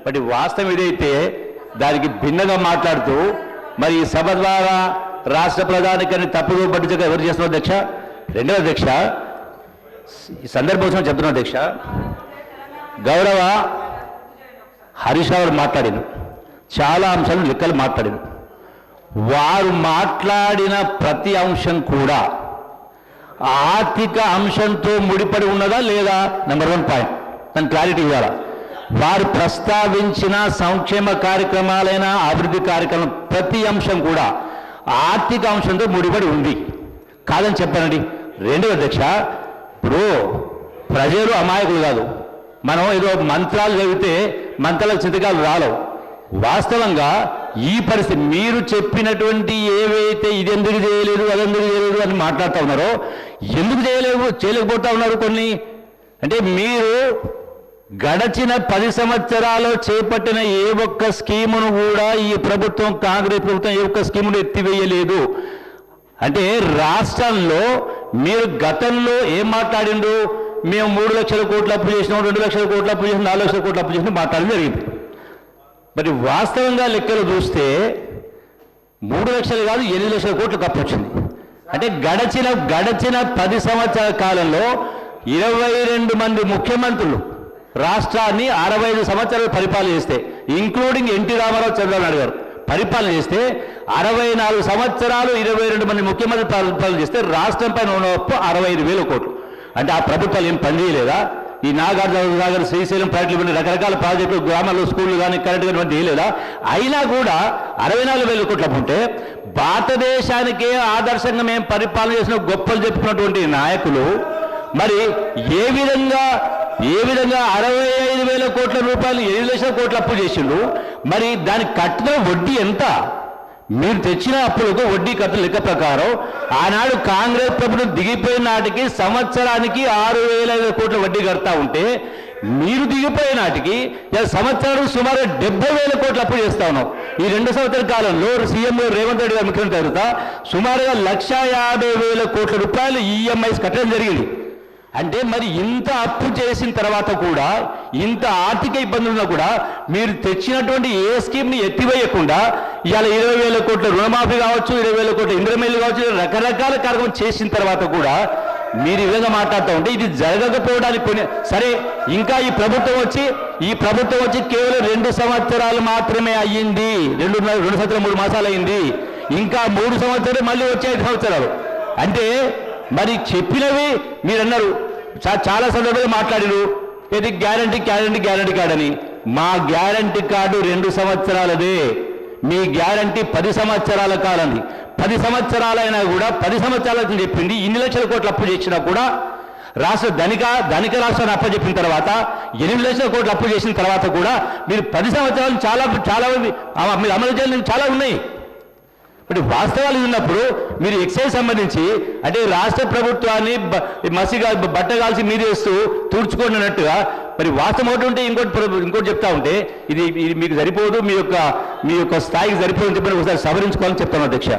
But వాస్తవం ఇదైతే దానికి భిన్నంగా మాట్లాడుతూ మరి ఈ సభ ద్వారా రాష్ట్ర ప్రధానికని తప్పుగా పట్టించక ఎవరు చేస్తున్నారు అధ్యక్ష? రెండవ అధ్యక్ష, ఈ సందర్భం చెప్తున్నా అధ్యక్ష, గౌరవ హరీష్ రావు మాట్లాడిన చాలా అంశాలు లెక్కలు మాట్లాడిన వారు మాట్లాడిన ప్రతి అంశం కూడా ఆర్థిక అంశంతో ముడిపడి ఉన్నదా లేదా? నెంబర్ 1 పాయింట్ దాని క్లారిటీ ఇవ్వాలా. వారు ప్రస్తావించిన సంక్షేమ కార్యక్రమాలైన అభివృద్ధి కార్యక్రమం ప్రతి అంశం కూడా ఆర్థిక అంశంతో ముడిపడి ఉంది కాదని చెప్పానండి. రెండవ అధ్యక్ష, ఇప్పుడు ప్రజలు అమాయకులు కాదు. మనం ఏదో మంత్రాలు చదివితే మంత్రాలకు చింతకాలు రాలవు. వాస్తవంగా ఈ పరిస్థితి మీరు చెప్పినటువంటి ఏవైతే ఇది ఎందుకు చేయలేదు అదెందుకు చేయలేదు అని మాట్లాడుతూ ఉన్నారో ఎందుకు చేయలేకపోతా ఉన్నారు కొన్ని అంటే మీరు గడచిన 10 సంవత్సరాలు చేపట్టిన ఏ ఒక్క స్కీమును కూడా ఈ ప్రభుత్వం కాంగ్రెస్ ప్రభుత్వం ఏ ఒక్క స్కీమును ఎత్తివేయలేదు. అంటే రాష్ట్రంలో మీరు గతంలో ఏం మాట్లాడిండ్రు? మేము 3 లక్షల కోట్లు అప్పు చేసినాం, 2 లక్షల కోట్లు అప్పు చేసినాం, 4 లక్షల కోట్లు అప్పు చేసినాం మాట్లాడడం జరిగింది. మరి వాస్తవంగా లెక్కలు చూస్తే 3 లక్షలు కాదు 8 లక్షల కోట్లకు అప్పు వచ్చింది. అంటే గడచిన 10 సంవత్సరాల కాలంలో 22 మంది ముఖ్యమంత్రులు రాష్ట్రాన్ని 65 సంవత్సరాలు పరిపాలన చేస్తే ఇంక్లూడింగ్ ఎన్టీ రామారావు, చంద్రబాబు నాయుడు గారు పరిపాలన చేస్తే 64 సంవత్సరాలు 22 మంది ముఖ్యమంత్రి పరిపాలన చేస్తే రాష్ట్రం పైన ఉన్న అప్పు 65,000 కోట్లు. అంటే ఆ ప్రభుత్వాలు ఏం పనిచేయలేదా? ఈ నాగార్జున శ్రీశైలం ప్రాజెక్టులు రకరకాల ప్రాజెక్టులు గ్రామాల్లో స్కూళ్ళు కానీ కరెంటు కానీ చేయలేదా? అయినా కూడా 64,000 కోట్లు ఉంటే భారతదేశానికే ఆదర్శంగా మేము పరిపాలన చేసిన గొప్పలు చెప్పుకున్నటువంటి నాయకులు మరి ఏ విధంగా 65,000 కోట్ల రూపాయలు 7 లక్షల కోట్ల అప్పు చేసిండు. మరి దానికి కట్టిన వడ్డీ ఎంత? మీరు తెచ్చిన అప్పులకు వడ్డీ కట్టిన లెక్క ప్రకారం ఆనాడు కాంగ్రెస్ ప్రభుత్వం దిగిపోయిన నాటికి సంవత్సరానికి 6,500 కోట్ల వడ్డీ కడతా ఉంటే మీరు దిగిపోయే నాటికి సంవత్సరానికి సుమారు 70,000 కోట్ల అప్పు చేస్తా ఉన్నాం. ఈ 2 సంవత్సరాల కాలంలో సీఎం రేవంత్ రెడ్డి గారు ముఖ్యమంత్రి జరుగుతా సుమారుగా 1,50,000 కోట్ల రూపాయలు ఈఎంఐస్ కట్టడం జరిగింది. అంటే మరి ఇంత అప్పు చేసిన తర్వాత కూడా ఇంత ఆర్థిక ఇబ్బందులున్నా కూడా మీరు తెచ్చినటువంటి ఏ స్కీమ్ని ఎత్తివేయకుండా ఇవాళ 20,000 కోట్ల రుణమాఫీ కావచ్చు, 20,000 కోట్ల ఇంద్రమేలు కావచ్చు, రకరకాల కార్యక్రమం చేసిన తర్వాత కూడా మీరు ఈ విధంగా మాట్లాడుతూ ఉంటే ఇది జరగకపోవడానికి సరే. ఇంకా ఈ ప్రభుత్వం వచ్చి కేవలం 2 సంవత్సరాలు మాత్రమే అయ్యింది. 2 సంవత్సరాలు 3 మాసాలు అయింది. ఇంకా 3 సంవత్సరాలు మళ్ళీ వచ్చే 5 సంవత్సరాలు. అంటే మరి చెప్పినవి మీరు అన్నారు, చాలా సందర్భాలు మాట్లాడిరు, ఇది గ్యారంటీ కార్డు అని. మా గ్యారంటీ కార్డు 2 సంవత్సరాలదే, మీ గ్యారంటీ 10 సంవత్సరాల కాలంది. 10 సంవత్సరాలైనా కూడా 10 సంవత్సరాలని చెప్పింది. ఇన్ని లక్షల కోట్లు అప్పు చేసినా కూడా రాష్ట్ర ధనిక రాష్ట్రాన్ని అప్పచెప్పిన తర్వాత 8 లక్షల కోట్లు అప్పు చేసిన తర్వాత కూడా మీరు 10 సంవత్సరాలు చాలా మీరు అమలు చేయాలని చాలా ఉన్నాయి. బట్ వాస్తవాలు ఉన్నప్పుడు మీరు ఎక్సైజ్ సంబంధించి అంటే రాష్ట్ర ప్రభుత్వాన్ని బట్టగాల్సి మీరేస్తూ తుడుచుకున్నట్టుగా మరి వాస్తవం ఒకటి ఉంటే ఇంకోటి చెప్తా ఉంటే ఇది మీకు సరిపోదు, మీ యొక్క స్థాయికి సరిపోదు అని చెప్పి ఒకసారి సవరించుకోవాలని చెప్తాను అధ్యక్ష.